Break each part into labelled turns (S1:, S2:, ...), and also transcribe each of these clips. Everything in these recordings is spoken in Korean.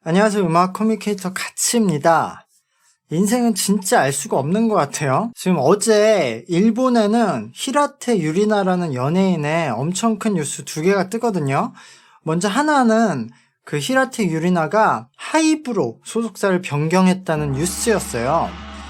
S1: 안녕하세요. 음악 커뮤니케이터 가츠입니다. 인생은 진짜 알 수가 없는 것 같아요. 지금 어제 일본에는 히라테 유리나라는 연예인의 엄청 큰 뉴스 두 개가 뜨거든요. 먼저 하나는 그 히라테 유리나가 하이브로 소속사를 변경했다는 뉴스였어요.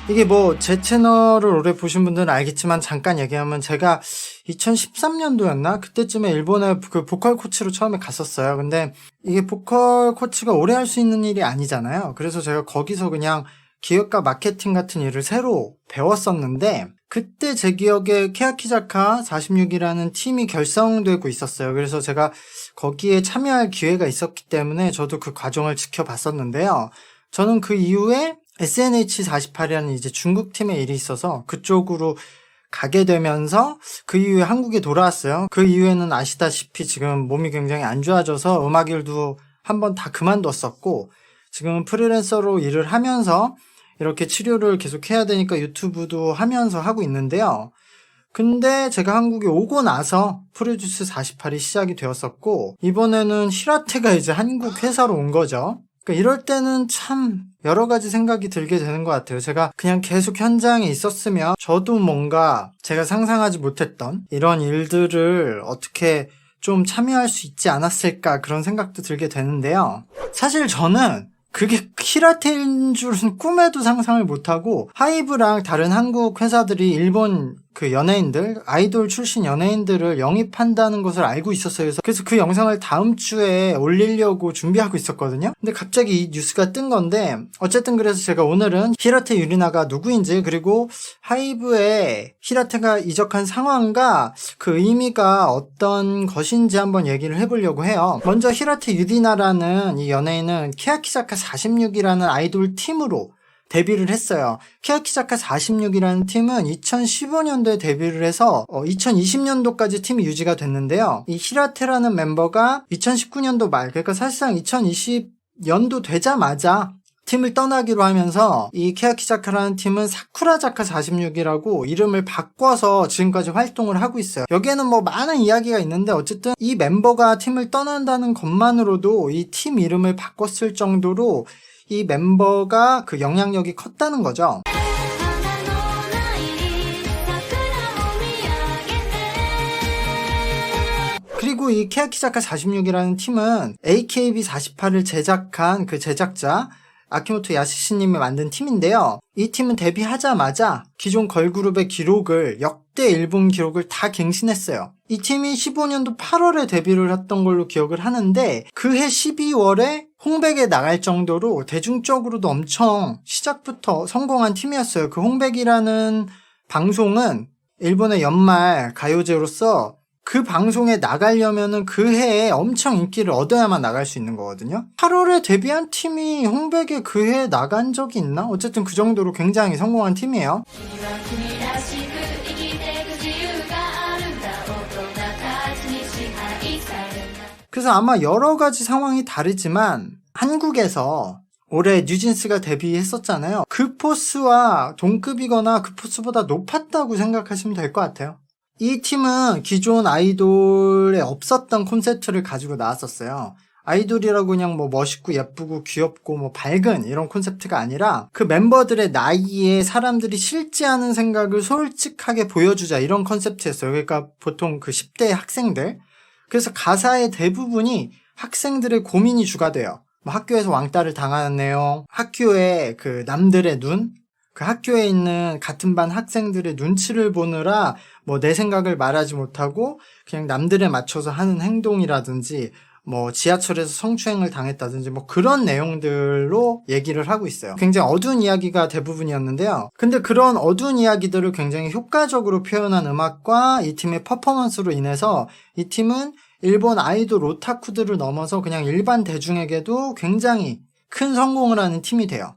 S1: 이게 뭐 제 채널을 오래 보신 분들은 알겠지만 잠깐 얘기하면 제가 2013년도였나? 그때쯤에 일본에 그 보컬 코치로 처음에 갔었어요. 근데 이게 보컬 코치가 오래 할 수 있는 일이 아니잖아요. 그래서 제가 거기서 그냥 기획과 마케팅 같은 일을 새로 배웠었는데 그때 제 기억에 케야키자카 46이라는 팀이 결성되고 있었어요. 그래서 제가 거기에 참여할 기회가 있었기 때문에 저도 그 과정을 지켜봤었는데요. 저는 그 이후에 SNH48이라는 이제 중국 팀의 일이 있어서 그쪽으로 가게 되면서 그 이후에 한국에 돌아왔어요. 그 이후에는 아시다시피 지금 몸이 굉장히 안 좋아져서 음악 일도 한번 다 그만뒀었고 지금은 프리랜서로 일을 하면서 이렇게 치료를 계속 해야 되니까 유튜브도 하면서 하고 있는데요. 근데 제가 한국에 오고 나서 프로듀스 48이 시작이 되었었고 이번에는 히라테가 이제 한국 회사로 온 거죠. 그러니까 이럴 때는 참 여러 가지 생각이 들게 되는 것 같아요. 제가 그냥 계속 현장에 있었으면 저도 뭔가 제가 상상하지 못했던 이런 일들을 어떻게 좀 참여할 수 있지 않았을까 그런 생각도 들게 되는데요. 사실 저는 그게 히라테인 줄은 꿈에도 상상을 못하고 하이브랑 다른 한국 회사들이 일본 그 연예인들, 아이돌 출신 연예인들을 영입한다는 것을 알고 있었어요. 그래서 그 영상을 다음 주에 올리려고 준비하고 있었거든요. 근데 갑자기 이 뉴스가 뜬 건데 어쨌든 그래서 제가 오늘은 히라테 유리나가 누구인지 그리고 하이브에 히라테가 이적한 상황과 그 의미가 어떤 것인지 한번 얘기를 해보려고 해요. 먼저 히라테 유리나라는 이 연예인은 케야키자카 46이라는 아이돌 팀으로 데뷔를 했어요. 케야키자카 46이라는 팀은 2015년도에 데뷔를 해서 2020년도까지 팀이 유지가 됐는데요. 이 히라테라는 멤버가 2019년도 말, 그러니까 사실상 2020년도 되자마자 팀을 떠나기로 하면서 이 케야키자카라는 팀은 사쿠라자카 46이라고 이름을 바꿔서 지금까지 활동을 하고 있어요. 여기에는 뭐 많은 이야기가 있는데 어쨌든 이 멤버가 팀을 떠난다는 것만으로도 이 팀 이름을 바꿨을 정도로 이 멤버가 그 영향력이 컸다는 거죠. 그리고 이 케야키자카 46이라는 팀은 AKB48을 제작한 그 제작자 아키모토 야시시님이 만든 팀인데요. 이 팀은 데뷔하자마자 기존 걸그룹의 기록을 역대 일본 기록을 다 갱신했어요. 이 팀이 15년도 8월에 데뷔를 했던 걸로 기억을 하는데 그해 12월에 홍백에 나갈 정도로 대중적으로도 엄청 시작부터 성공한 팀이었어요. 그 홍백이라는 방송은 일본의 연말 가요제로서 그 방송에 나가려면은 그 해에 엄청 인기를 얻어야만 나갈 수 있는 거거든요. 8월에 데뷔한 팀이 홍백에 그 해에 나간 적이 있나? 어쨌든 그 정도로 굉장히 성공한 팀이에요. 그래서 아마 여러 가지 상황이 다르지만 한국에서 올해 뉴진스가 데뷔했었잖아요. 그 포스와 동급이거나 그 포스보다 높았다고 생각하시면 될 것 같아요. 이 팀은 기존 아이돌에 없었던 콘셉트를 가지고 나왔었어요. 아이돌이라고 그냥 뭐 멋있고 예쁘고 귀엽고 뭐 밝은 이런 콘셉트가 아니라 그 멤버들의 나이에 사람들이 싫지 않은 생각을 솔직하게 보여주자 이런 컨셉트였어요. 그러니까 보통 그 10대 학생들. 그래서 가사의 대부분이 학생들의 고민이 주가 돼요. 뭐 학교에서 왕따를 당하는 내용, 학교에 그 남들의 눈, 그 학교에 있는 같은 반 학생들의 눈치를 보느라 뭐 내 생각을 말하지 못하고 그냥 남들에 맞춰서 하는 행동이라든지 뭐 지하철에서 성추행을 당했다든지 뭐 그런 내용들로 얘기를 하고 있어요. 굉장히 어두운 이야기가 대부분이었는데요. 근데 그런 어두운 이야기들을 굉장히 효과적으로 표현한 음악과 이 팀의 퍼포먼스로 인해서 이 팀은 일본 아이돌 오타쿠들을 넘어서 그냥 일반 대중에게도 굉장히 큰 성공을 하는 팀이 돼요.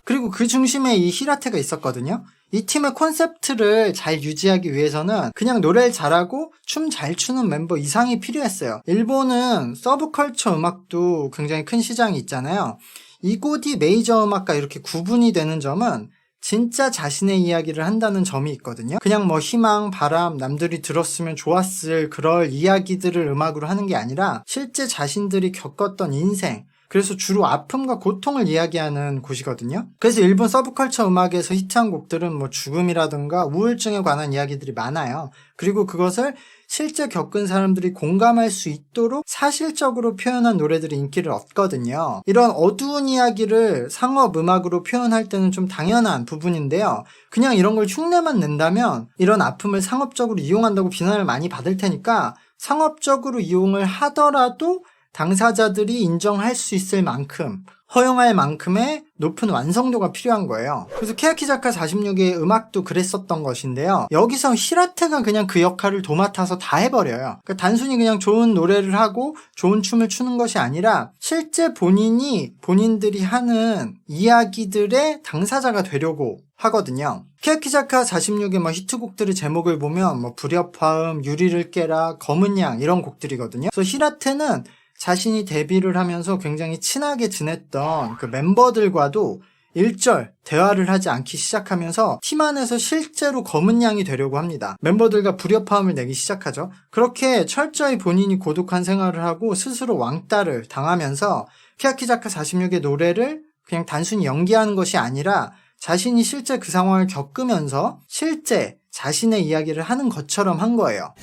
S1: 그리고 그 중심에 이 히라테가 있었거든요. 이 팀의 콘셉트를 잘 유지하기 위해서는 그냥 노래를 잘하고 춤 잘 추는 멤버 이상이 필요했어요. 일본은 서브컬처 음악도 굉장히 큰 시장이 있잖아요. 이곳이 메이저 음악과 이렇게 구분이 되는 점은 진짜 자신의 이야기를 한다는 점이 있거든요. 그냥 뭐 희망, 바람, 남들이 들었으면 좋았을 그럴 이야기들을 음악으로 하는 게 아니라 실제 자신들이 겪었던 인생, 그래서 주로 아픔과 고통을 이야기하는 곳이거든요. 그래서 일본 서브컬처 음악에서 히트한 곡들은 뭐 죽음이라든가 우울증에 관한 이야기들이 많아요. 그리고 그것을 실제 겪은 사람들이 공감할 수 있도록 사실적으로 표현한 노래들이 인기를 얻거든요. 이런 어두운 이야기를 상업 음악으로 표현할 때는 좀 당연한 부분인데요. 그냥 이런 걸 흉내만 낸다면 이런 아픔을 상업적으로 이용한다고 비난을 많이 받을 테니까 상업적으로 이용을 하더라도 당사자들이 인정할 수 있을 만큼, 허용할 만큼의 높은 완성도가 필요한 거예요. 그래서 케야키자카 46의 음악도 그랬었던 것인데요. 여기서 히라테가 그냥 그 역할을 도맡아서 다 해버려요. 그러니까 단순히 그냥 좋은 노래를 하고 좋은 춤을 추는 것이 아니라 실제 본인들이 하는 이야기들의 당사자가 되려고 하거든요. 케야키자카 46의 뭐 히트곡들의 제목을 보면 뭐 불협화음, 유리를 깨라, 검은 양 이런 곡들이거든요. 그래서 히라테는 자신이 데뷔를 하면서 굉장히 친하게 지냈던 그 멤버들과도 일절 대화를 하지 않기 시작하면서 팀 안에서 실제로 검은 양이 되려고 합니다. 멤버들과 불협화음을 내기 시작하죠. 그렇게 철저히 본인이 고독한 생활을 하고 스스로 왕따를 당하면서 케야키자카 46의 노래를 그냥 단순히 연기하는 것이 아니라 자신이 실제 그 상황을 겪으면서 실제 자신의 이야기를 하는 것처럼 한 거예요.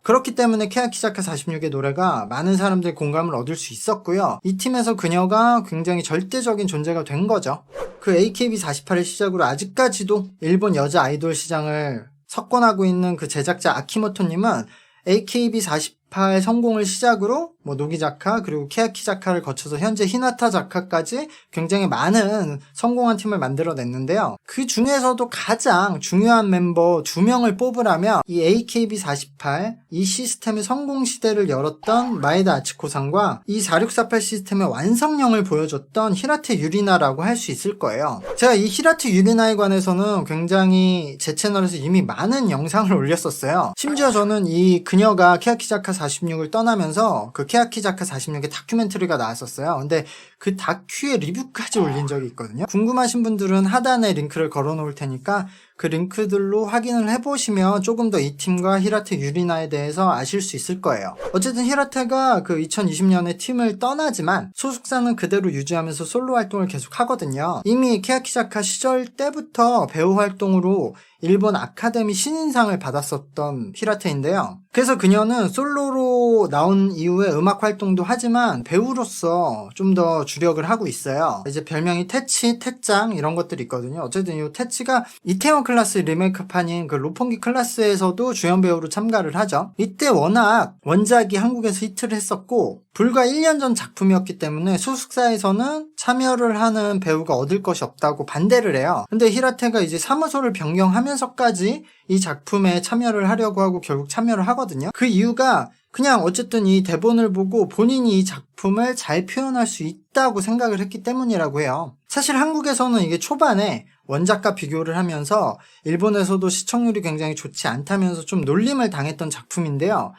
S1: 그렇기 때문에 케야키자카 46의 노래가 많은 사람들의 공감을 얻을 수 있었고요. 이 팀에서 그녀가 굉장히 절대적인 존재가 된 거죠. 그 AKB48을 시작으로 아직까지도 일본 여자 아이돌 시장을 석권하고 있는 그 제작자 아키모토님은 AKB48 성공을 시작으로 뭐 노기자카 그리고 케야키자카를 거쳐서 현재 히나타자카까지 굉장히 많은 성공한 팀을 만들어냈는데요. 그 중에서도 가장 중요한 멤버 2명을 뽑으라면 이 AKB48 이 시스템의 성공 시대를 열었던 마에다 아치코상과 이 4648 시스템의 완성형을 보여줬던 히라테 유리나라고 할 수 있을 거예요. 제가 이 히라테 유리나에 관해서는 굉장히 제 채널에서 이미 많은 영상을 올렸었어요. 심지어 저는 이 그녀가 케야키자카 46을 떠나면서 그 케야키자카 46의 다큐멘터리가 나왔었어요. 근데 그 다큐의 리뷰까지 올린 적이 있거든요. 궁금하신 분들은 하단에 링크를 걸어 놓을 테니까 그 링크들로 확인을 해보시면 조금 더 이 팀과 히라테 유리나에 대해서 아실 수 있을 거예요. 어쨌든 히라테가 그 2020년에 팀을 떠나지만 소속사는 그대로 유지하면서 솔로 활동을 계속 하거든요. 이미 케야키자카 시절 때부터 배우 활동으로 일본 아카데미 신인상을 받았었던 히라테인데요. 그래서 그녀는 솔로로 나온 이후에 음악 활동도 하지만 배우로서 좀 더 주력을 하고 있어요. 이제 별명이 태치, 태짱 이런 것들이 있거든요. 어쨌든 이 태치가 이태원 클라스 리메이크판인 그 로pongi 클라스에서도 주연 배우로 참가를 하죠. 이때 워낙 원작이 한국에서 히트를 했었고 불과 1년 전 작품이었기 때문에 소속사에서는 참여를 하는 배우가 얻을 것이 없다고 반대를 해요. 근데 히라테가 이제 사무소를 변경하면서까지 이 작품에 참여를 하려고 하고 결국 참여를 하거든요. 그 이유가 그냥 어쨌든 이 대본을 보고 본인이 이 작품을 잘 표현할 수 있다고 생각을 했기 때문이라고 해요. 사실 한국에서는 이게 초반에 원작과 비교를 하면서 일본에서도 시청률이 굉장히 좋지 않다면서 좀 놀림을 당했던 작품인데요.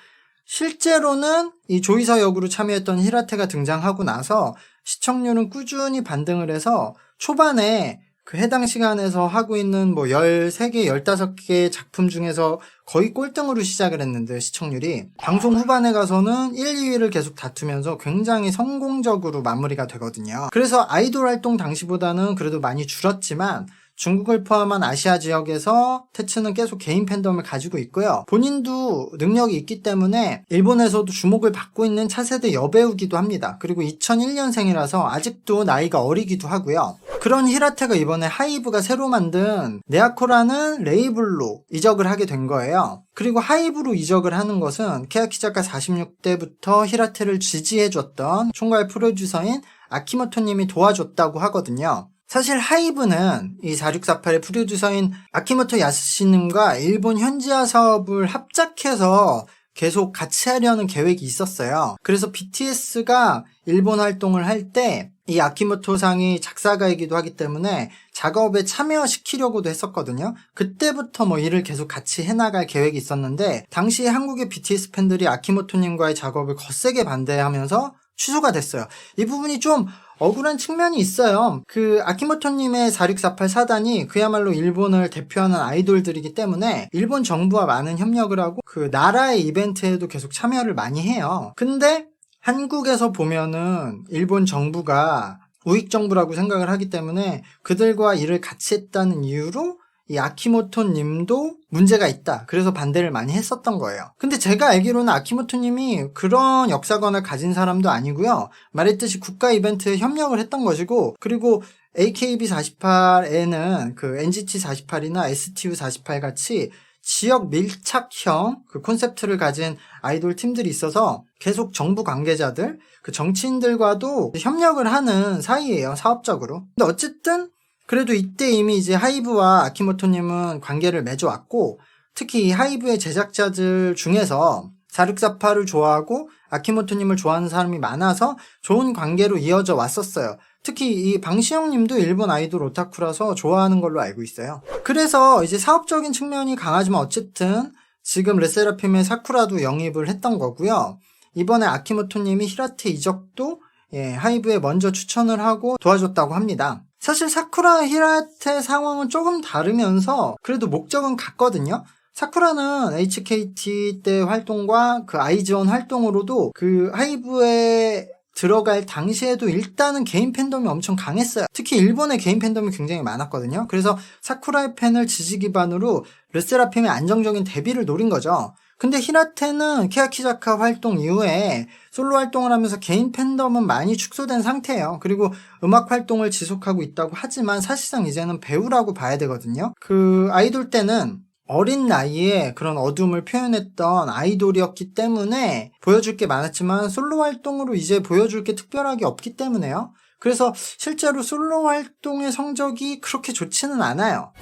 S1: 실제로는 이 조이서 역으로 참여했던 히라테가 등장하고 나서 시청률은 꾸준히 반등을 해서 초반에 그 해당 시간에서 하고 있는 뭐 13개, 15개 작품 중에서 거의 꼴등으로 시작을 했는데 시청률이 방송 후반에 가서는 1, 2위를 계속 다투면서 굉장히 성공적으로 마무리가 되거든요. 그래서 아이돌 활동 당시보다는 그래도 많이 줄었지만 중국을 포함한 아시아 지역에서 태츠는 계속 개인 팬덤을 가지고 있고요. 본인도 능력이 있기 때문에 일본에서도 주목을 받고 있는 차세대 여배우기도 합니다. 그리고 2001년생이라서 아직도 나이가 어리기도 하고요. 그런 히라테가 이번에 하이브가 새로 만든 네아코라는 레이블로 이적을 하게 된 거예요. 그리고 하이브로 이적을 하는 것은 케야키자카 46때부터 히라테를 지지해줬던 총괄 프로듀서인 아키모토님이 도와줬다고 하거든요. 사실 하이브는 이 4648의 프로듀서인 아키모토 야스시님과 일본 현지화 사업을 합작해서 계속 같이 하려는 계획이 있었어요. 그래서 BTS가 일본 활동을 할 때 이 아키모토 상이 작사가이기도 하기 때문에 작업에 참여시키려고도 했었거든요. 그때부터 뭐 일을 계속 같이 해나갈 계획이 있었는데 당시 한국의 BTS 팬들이 아키모토님과의 작업을 거세게 반대하면서 취소가 됐어요. 이 부분이 좀 억울한 측면이 있어요. 그 아키모토님의 4648 사단이 그야말로 일본을 대표하는 아이돌들이기 때문에 일본 정부와 많은 협력을 하고 그 나라의 이벤트에도 계속 참여를 많이 해요. 근데 한국에서 보면은 일본 정부가 우익 정부라고 생각을 하기 때문에 그들과 일을 같이 했다는 이유로 이 아키모토 님도 문제가 있다. 그래서 반대를 많이 했었던 거예요. 근데 제가 알기로는 아키모토 님이 그런 역사관을 가진 사람도 아니고요. 말했듯이 국가 이벤트에 협력을 했던 것이고, 그리고 AKB48에는 그 NGT 48이나 STU 48 같이 지역 밀착형 그 콘셉트를 가진 아이돌 팀들이 있어서 계속 정부 관계자들, 그 정치인들과도 협력을 하는 사이예요, 사업적으로. 근데 어쨌든 그래도 이때 이미 이제 하이브와 아키모토님은 관계를 맺어왔고, 특히 이 하이브의 제작자들 중에서 4648을 좋아하고 아키모토님을 좋아하는 사람이 많아서 좋은 관계로 이어져 왔었어요. 특히 이 방시영님도 일본 아이돌 오타쿠라서 좋아하는 걸로 알고 있어요. 그래서 이제 사업적인 측면이 강하지만 어쨌든 지금 르세라핌의 사쿠라도 영입을 했던 거고요. 이번에 아키모토님이 히라테 이적도 하이브에 먼저 추천을 하고 도와줬다고 합니다. 사실 사쿠라 히라테 상황은 조금 다르면서 그래도 목적은 같거든요. 사쿠라는 HKT 때 활동과 그 아이즈원 활동으로도 그 하이브에 들어갈 당시에도 일단은 개인 팬덤이 엄청 강했어요. 특히 일본의 개인 팬덤이 굉장히 많았거든요. 그래서 사쿠라의 팬을 지지 기반으로 르세라핌의 안정적인 데뷔를 노린 거죠. 근데 히라테는 케야키자카 활동 이후에 솔로 활동을 하면서 개인 팬덤은 많이 축소된 상태예요. 그리고 음악 활동을 지속하고 있다고 하지만 사실상 이제는 배우라고 봐야 되거든요. 그 아이돌 때는 어린 나이에 그런 어둠을 표현했던 아이돌이었기 때문에 보여줄 게 많았지만 솔로 활동으로 이제 보여줄 게 특별하게 없기 때문에요. 그래서 실제로 솔로 활동의 성적이 그렇게 좋지는 않아요.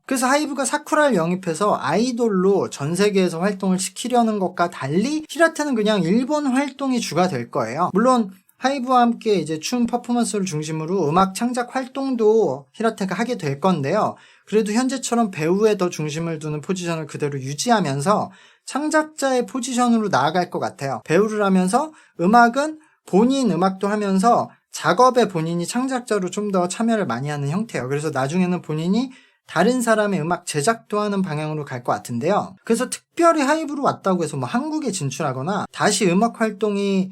S1: 그래서 하이브가 사쿠라를 영입해서 아이돌로 전 세계에서 활동을 시키려는 것과 달리 히라테는 그냥 일본 활동이 주가 될 거예요. 물론 하이브와 함께 이제 춤 퍼포먼스를 중심으로 음악 창작 활동도 히라테가 하게 될 건데요. 그래도 현재처럼 배우에 더 중심을 두는 포지션을 그대로 유지하면서 창작자의 포지션으로 나아갈 것 같아요. 배우를 하면서 음악은 본인 음악도 하면서 작업에 본인이 창작자로 좀 더 참여를 많이 하는 형태예요. 그래서 나중에는 본인이 다른 사람의 음악 제작도 하는 방향으로 갈 것 같은데요. 그래서 특별히 하이브로 왔다고 해서 뭐 한국에 진출하거나 다시 음악 활동이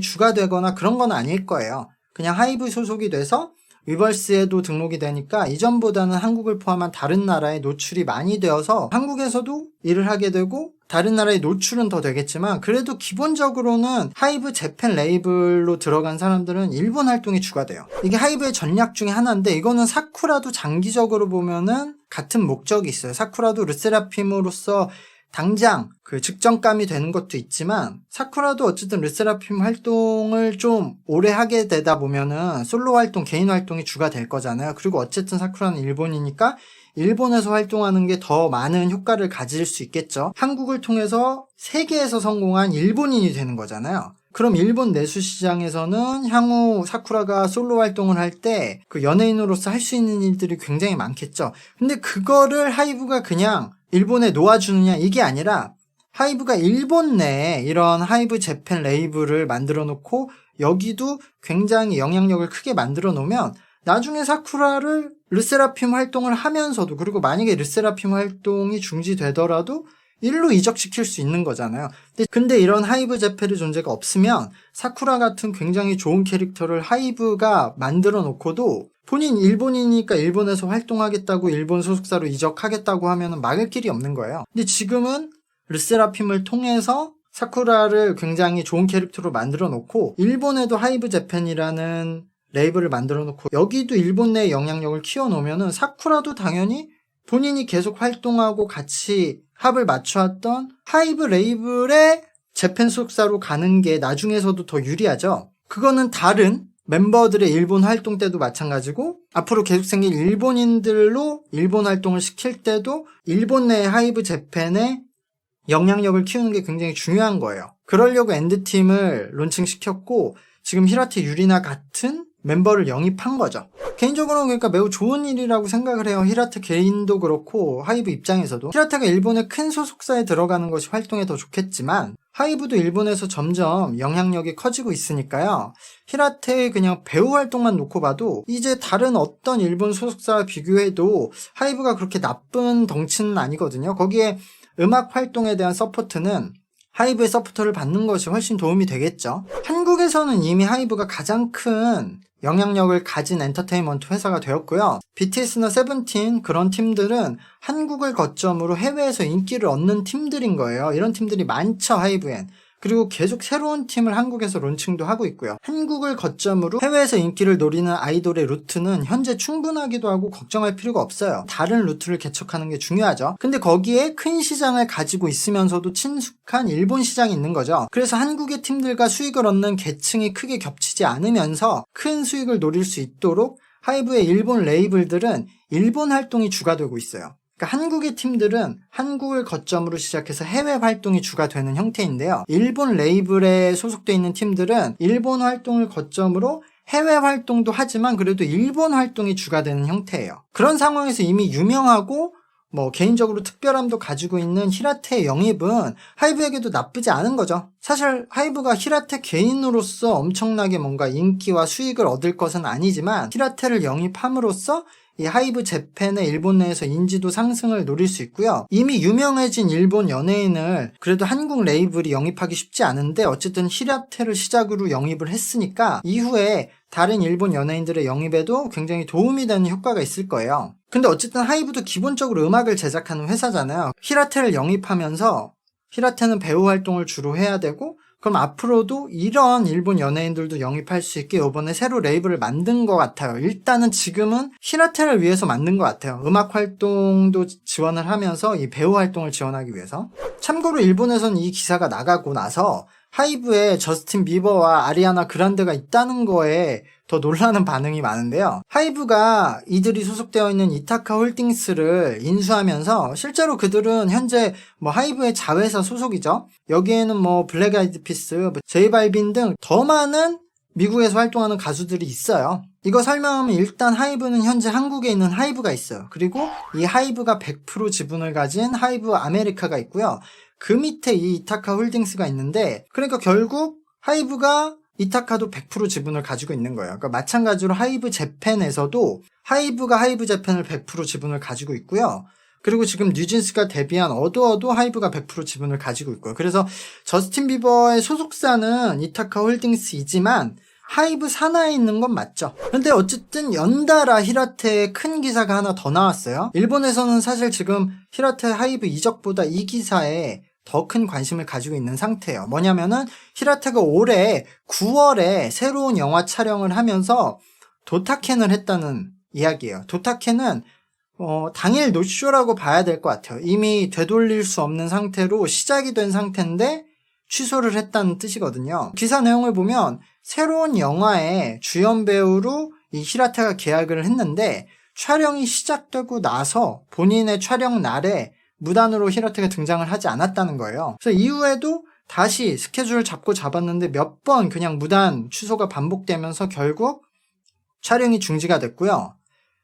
S1: 주가 되거나 그런 건 아닐 거예요. 그냥 하이브 소속이 돼서 위버스에도 등록이 되니까 이전보다는 한국을 포함한 다른 나라에 노출이 많이 되어서 한국에서도 일을 하게 되고 다른 나라에 노출은 더 되겠지만 그래도 기본적으로는 하이브 재팬 레이블로 들어간 사람들은 일본 활동이 주가 돼요. 이게 하이브의 전략 중에 하나인데 이거는 사쿠라도 장기적으로 보면은 같은 목적이 있어요. 사쿠라도 르세라핌으로서 당장 그 직전감이 되는 것도 있지만 사쿠라도 어쨌든 르세라핌 활동을 좀 오래 하게 되다 보면은 솔로 활동, 개인 활동이 주가 될 거잖아요. 그리고 어쨌든 사쿠라는 일본이니까 일본에서 활동하는 게 더 많은 효과를 가질 수 있겠죠. 한국을 통해서 세계에서 성공한 일본인이 되는 거잖아요. 그럼 일본 내수 시장에서는 향후 사쿠라가 솔로 활동을 할 때 그 연예인으로서 할 수 있는 일들이 굉장히 많겠죠. 근데 그거를 하이브가 그냥 일본에 놓아주느냐 이게 아니라 하이브가 일본 내에 이런 하이브 재팬 레이블을 만들어 놓고 여기도 굉장히 영향력을 크게 만들어 놓으면 나중에 사쿠라를 르세라핌 활동을 하면서도 그리고 만약에 르세라핌 활동이 중지되더라도 일로 이적시킬 수 있는 거잖아요. 근데 이런 하이브 재팬의 존재가 없으면 사쿠라 같은 굉장히 좋은 캐릭터를 하이브가 만들어 놓고도 본인 일본이니까 일본에서 활동하겠다고 일본 소속사로 이적하겠다고 하면 막을 길이 없는 거예요. 근데 지금은 르세라핌을 통해서 사쿠라를 굉장히 좋은 캐릭터로 만들어 놓고 일본에도 하이브 재팬이라는 레이블을 만들어 놓고 여기도 일본 내 영향력을 키워 놓으면은 사쿠라도 당연히 본인이 계속 활동하고 같이 합을 맞춰왔던 하이브 레이블의 재팬 소속사로 가는 게 나중에서도 더 유리하죠. 그거는 다른 멤버들의 일본 활동 때도 마찬가지고 앞으로 계속 생길 일본인들로 일본 활동을 시킬 때도 일본 내 하이브 재팬의 영향력을 키우는 게 굉장히 중요한 거예요. 그러려고 엔드팀을 론칭시켰고 지금 히라테 유리나 같은 멤버를 영입한 거죠. 개인적으로는 그러니까 매우 좋은 일이라고 생각을 해요. 히라테 개인도 그렇고 하이브 입장에서도. 히라테가 일본의 큰 소속사에 들어가는 것이 활동에 더 좋겠지만 하이브도 일본에서 점점 영향력이 커지고 있으니까요. 히라테의 그냥 배우 활동만 놓고 봐도 이제 다른 어떤 일본 소속사와 비교해도 하이브가 그렇게 나쁜 덩치는 아니거든요. 거기에 음악 활동에 대한 서포트는 하이브의 서포터를 받는 것이 훨씬 도움이 되겠죠. 한국에서는 이미 하이브가 가장 큰 영향력을 가진 엔터테인먼트 회사가 되었고요. BTS나 세븐틴 그런 팀들은 한국을 거점으로 해외에서 인기를 얻는 팀들인 거예요. 이런 팀들이 많죠, 하이브엔. 그리고 계속 새로운 팀을 한국에서 론칭도 하고 있고요. 한국을 거점으로 해외에서 인기를 노리는 아이돌의 루트는 현재 충분하기도 하고 걱정할 필요가 없어요. 다른 루트를 개척하는 게 중요하죠. 근데 거기에 큰 시장을 가지고 있으면서도 친숙한 일본 시장이 있는 거죠. 그래서 한국의 팀들과 수익을 얻는 계층이 크게 겹치지 않으면서 큰 수익을 노릴 수 있도록 하이브의 일본 레이블들은 일본 활동이 주가 되고 있어요. 그러니까 한국의 팀들은 한국을 거점으로 시작해서 해외 활동이 주가 되는 형태인데요. 일본 레이블에 소속되어 있는 팀들은 일본 활동을 거점으로 해외 활동도 하지만 그래도 일본 활동이 주가 되는 형태예요. 그런 상황에서 이미 유명하고 개인적으로 특별함도 가지고 있는 히라테의 영입은 하이브에게도 나쁘지 않은 거죠. 사실 하이브가 히라테 개인으로서 엄청나게 뭔가 인기와 수익을 얻을 것은 아니지만 히라테를 영입함으로써 이 하이브 재팬의 일본 내에서 인지도 상승을 노릴 수 있고요. 이미 유명해진 일본 연예인을 그래도 한국 레이블이 영입하기 쉽지 않은데 어쨌든 히라테를 시작으로 영입을 했으니까 이후에 다른 일본 연예인들의 영입에도 굉장히 도움이 되는 효과가 있을 거예요. 근데 어쨌든 하이브도 기본적으로 음악을 제작하는 회사잖아요. 히라테를 영입하면서 히라테는 배우 활동을 주로 해야 되고 그럼 앞으로도 이런 일본 연예인들도 영입할 수 있게 이번에 새로 레이블을 만든 것 같아요. 일단은 지금은 히라테를 위해서 만든 것 같아요. 음악 활동도 지원을 하면서 이 배우 활동을 지원하기 위해서. 참고로 일본에서는 이 기사가 나가고 나서 하이브에 저스틴 비버와 아리아나 그란데가 있다는 거에 더 놀라는 반응이 많은데요. 하이브가 이들이 소속되어 있는 이타카 홀딩스를 인수하면서 실제로 그들은 현재 하이브의 자회사 소속이죠. 여기에는 블랙 아이드 피스, 제이발빈 등 더 많은 미국에서 활동하는 가수들이 있어요. 이거 설명하면 일단 하이브는 현재 한국에 있는 하이브가 있어요. 그리고 이 하이브가 100% 지분을 가진 하이브 아메리카가 있고요. 그 밑에 이 이타카 홀딩스가 있는데 그러니까 결국 하이브가 이타카도 100% 지분을 가지고 있는 거예요. 그러니까 마찬가지로 하이브 재팬에서도 하이브가 하이브 재팬을 100% 지분을 가지고 있고요. 그리고 지금 뉴진스가 데뷔한 어도어도 하이브가 100% 지분을 가지고 있고요. 그래서 저스틴 비버의 소속사는 이타카 홀딩스이지만 하이브 산하에 있는 건 맞죠. 근데 어쨌든 연달아 히라테의 큰 기사가 하나 더 나왔어요. 일본에서는 사실 지금 히라테 하이브 이적보다 이 기사에 더 큰 관심을 가지고 있는 상태예요. 뭐냐면은 히라테가 올해 9월에 새로운 영화 촬영을 하면서 도타켄을 했다는 이야기예요. 도타켄은 당일 노쇼라고 봐야 될 것 같아요. 이미 되돌릴 수 없는 상태로 시작이 된 상태인데 취소를 했다는 뜻이거든요. 기사 내용을 보면 새로운 영화의 주연 배우로 이 히라테가 계약을 했는데 촬영이 시작되고 나서 본인의 촬영 날에 무단으로 히라테가 등장을 하지 않았다는 거예요. 그래서 이후에도 다시 스케줄을 잡았는데 몇 번 그냥 무단 취소가 반복되면서 결국 촬영이 중지가 됐고요.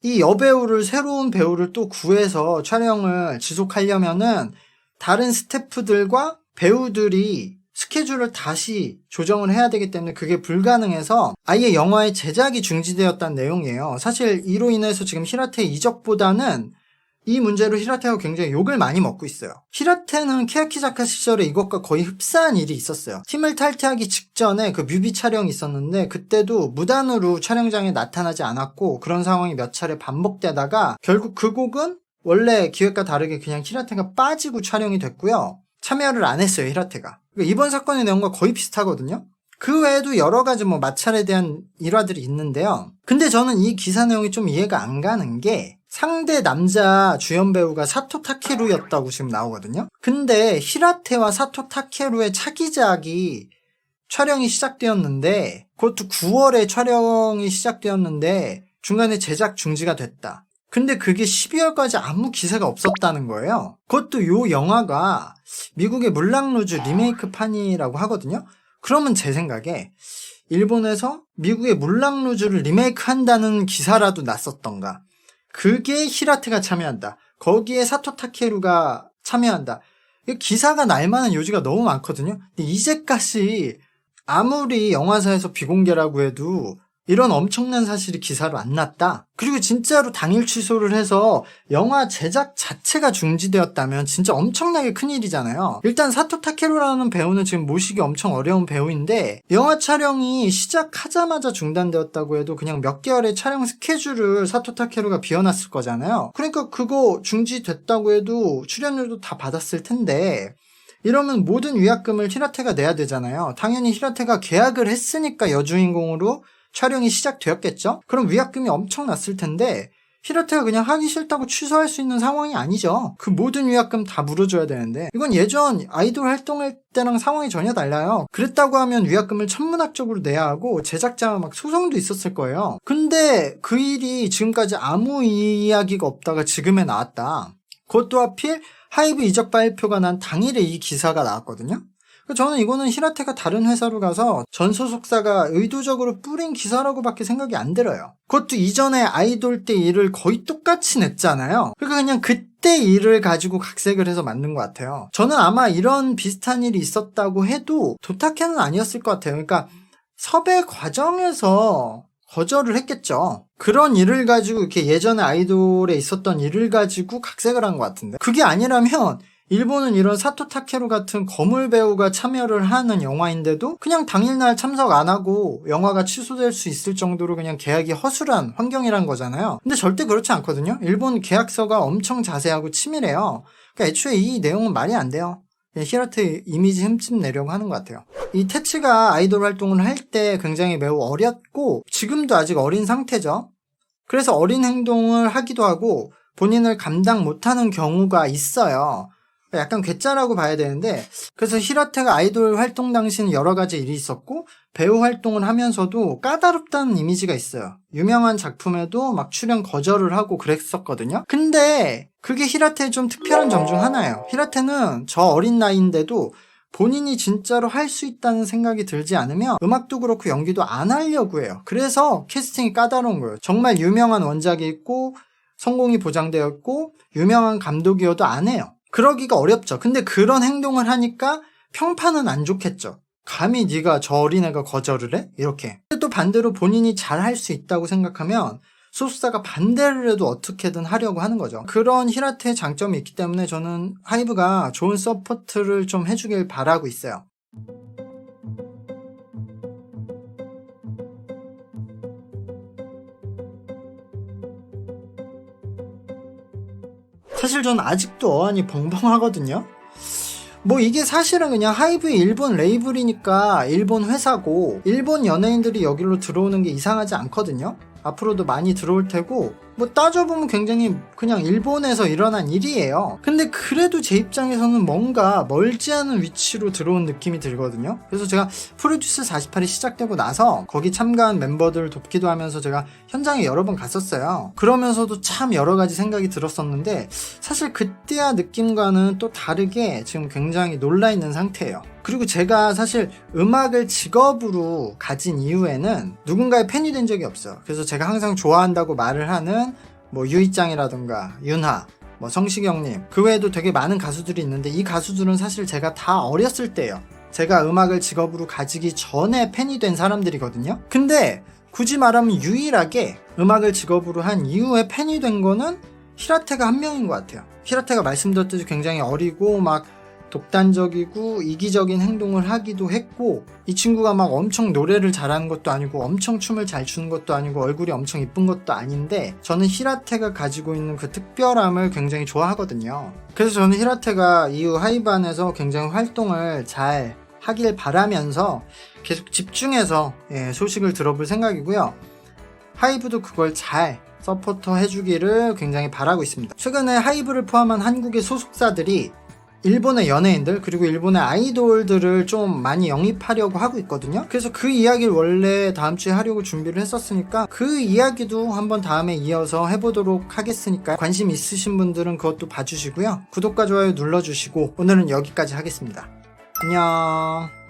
S1: 이 여배우를 새로운 배우를 또 구해서 촬영을 지속하려면은 다른 스태프들과 배우들이 스케줄을 다시 조정을 해야 되기 때문에 그게 불가능해서 아예 영화의 제작이 중지되었다는 내용이에요. 사실 이로 인해서 지금 히라테의 이적보다는 이 문제로 히라테가 굉장히 욕을 많이 먹고 있어요. 히라테는 케야키자카 시절에 이것과 거의 흡사한 일이 있었어요. 팀을 탈퇴하기 직전에 그 뮤비 촬영이 있었는데 그때도 무단으로 촬영장에 나타나지 않았고 그런 상황이 몇 차례 반복되다가 결국 그 곡은 원래 기획과 다르게 그냥 히라테가 빠지고 촬영이 됐고요. 참여를 안 했어요, 히라테가. 그러니까 이번 사건의 내용과 거의 비슷하거든요. 그 외에도 여러 가지 마찰에 대한 일화들이 있는데요. 근데 저는 이 기사 내용이 좀 이해가 안 가는 게 상대 남자 주연 배우가 사토 타케루였다고 지금 나오거든요. 근데 히라테와 사토 타케루의 차기작이 촬영이 시작되었는데 그것도 9월에 촬영이 시작되었는데 중간에 제작 중지가 됐다. 근데 그게 12월까지 아무 기사가 없었다는 거예요. 그것도 요 영화가 미국의 물랑루즈 리메이크판이라고 하거든요. 그러면 제 생각에 일본에서 미국의 물랑루즈를 리메이크한다는 기사라도 났었던가. 그게 히라테가 참여한다. 거기에 사토 타케루가 참여한다. 기사가 날 만한 요지가 너무 많거든요. 근데 이제까지 아무리 영화사에서 비공개라고 해도 이런 엄청난 사실이 기사로 안 났다. 그리고 진짜로 당일 취소를 해서 영화 제작 자체가 중지되었다면 진짜 엄청나게 큰일이잖아요. 일단 사토 타케루라는 배우는 지금 모시기 엄청 어려운 배우인데 영화 촬영이 시작하자마자 중단되었다고 해도 그냥 몇 개월의 촬영 스케줄을 사토 타케루가 비워놨을 거잖아요. 그러니까 그거 중지됐다고 해도 출연료도 다 받았을 텐데 이러면 모든 위약금을 히라테가 내야 되잖아요. 당연히 히라테가 계약을 했으니까 여주인공으로 촬영이 시작되었겠죠? 그럼 위약금이 엄청 났을 텐데 히라테가 그냥 하기 싫다고 취소할 수 있는 상황이 아니죠. 그 모든 위약금 다 물어줘야 되는데 이건 예전 아이돌 활동할 때랑 상황이 전혀 달라요. 그랬다고 하면 위약금을 천문학적으로 내야 하고 제작자 막 소송도 있었을 거예요. 근데 그 일이 지금까지 아무 이야기가 없다가 지금에 나왔다. 그것도 하필 하이브 이적 발표가 난 당일에 이 기사가 나왔거든요. 저는 이거는 히라테가 다른 회사로 가서 전 소속사가 의도적으로 뿌린 기사라고밖에 생각이 안 들어요. 그것도 이전에 아이돌 때 일을 거의 똑같이 냈잖아요. 그러니까 그냥 그때 일을 가지고 각색을 해서 만든 것 같아요. 저는 아마 이런 비슷한 일이 있었다고 해도 도타케는 아니었을 것 같아요. 그러니까 섭외 과정에서 거절을 했겠죠. 그런 일을 가지고 이렇게 예전에 아이돌에 있었던 일을 가지고 각색을 한 것 같은데 그게 아니라면 일본은 이런 사토 타케루 같은 거물 배우가 참여를 하는 영화인데도 그냥 당일날 참석 안 하고 영화가 취소될 수 있을 정도로 그냥 계약이 허술한 환경이란 거잖아요. 근데 절대 그렇지 않거든요. 일본 계약서가 엄청 자세하고 치밀해요. 그러니까 애초에 이 내용은 말이 안 돼요. 히라테 이미지 흠집 내려고 하는 것 같아요. 이 테츠가 아이돌 활동을 할 때 굉장히 매우 어렸고 지금도 아직 어린 상태죠. 그래서 어린 행동을 하기도 하고 본인을 감당 못하는 경우가 있어요. 약간 괴짜라고 봐야 되는데 그래서 히라테가 아이돌 활동 당시는 여러 가지 일이 있었고 배우 활동을 하면서도 까다롭다는 이미지가 있어요. 유명한 작품에도 막 출연 거절을 하고 그랬었거든요. 근데 그게 히라테의 좀 특별한 점 중 하나예요. 히라테는 저 어린 나이인데도 본인이 진짜로 할 수 있다는 생각이 들지 않으면 음악도 그렇고 연기도 안 하려고 해요. 그래서 캐스팅이 까다로운 거예요. 정말 유명한 원작이 있고 성공이 보장되어 있고 유명한 감독이어도 안 해요. 그러기가 어렵죠. 근데 그런 행동을 하니까 평판은 안 좋겠죠. 감히 네가 저 어린애가 거절을 해? 이렇게. 근데 또 반대로 본인이 잘 할 수 있다고 생각하면 소속사가 반대를 해도 어떻게든 하려고 하는 거죠. 그런 히라테의 장점이 있기 때문에 저는 하이브가 좋은 서포트를 좀 해주길 바라고 있어요. 사실 저는 아직도 어안이 벙벙하거든요. 뭐 이게 사실은 그냥 하이브의 일본 레이블이니까 일본 회사고 일본 연예인들이 여기로 들어오는 게 이상하지 않거든요. 앞으로도 많이 들어올 테고 뭐 따져보면 굉장히 그냥 일본에서 일어난 일이에요. 근데 그래도 제 입장에서는 뭔가 멀지 않은 위치로 들어온 느낌이 들거든요. 그래서 제가 프로듀스 48이 시작되고 나서 거기 참가한 멤버들을 돕기도 하면서 제가 현장에 여러 번 갔었어요. 그러면서도 참 여러 가지 생각이 들었었는데 사실 그때의 느낌과는 또 다르게 지금 굉장히 놀라있는 상태예요. 그리고 제가 사실 음악을 직업으로 가진 이후에는 누군가의 팬이 된 적이 없어요. 그래서 제가 항상 좋아한다고 말을 하는 뭐 유이짱이라든가 윤하, 뭐 성시경님 그 외에도 되게 많은 가수들이 있는데 이 가수들은 사실 제가 다 어렸을 때예요. 제가 음악을 직업으로 가지기 전에 팬이 된 사람들이거든요. 근데 굳이 말하면 유일하게 음악을 직업으로 한 이후에 팬이 된 거는 히라테가 한 명인 것 같아요. 히라테가 말씀드렸듯이 굉장히 어리고 막 독단적이고 이기적인 행동을 하기도 했고 이 친구가 막 엄청 노래를 잘하는 것도 아니고 엄청 춤을 잘 추는 것도 아니고 얼굴이 엄청 이쁜 것도 아닌데 저는 히라테가 가지고 있는 그 특별함을 굉장히 좋아하거든요. 그래서 저는 히라테가 이후 하이브 안에서 굉장히 활동을 잘 하길 바라면서 계속 집중해서 소식을 들어볼 생각이고요. 하이브도 그걸 잘 서포터 해주기를 굉장히 바라고 있습니다. 최근에 하이브를 포함한 한국의 소속사들이 일본의 연예인들 그리고 일본의 아이돌들을 좀 많이 영입하려고 하고 있거든요. 그래서 그 이야기를 원래 다음 주에 하려고 준비를 했었으니까 그 이야기도 한번 다음에 이어서 해보도록 하겠으니까 관심 있으신 분들은 그것도 봐주시고요. 구독과 좋아요 눌러주시고 오늘은 여기까지 하겠습니다. 안녕.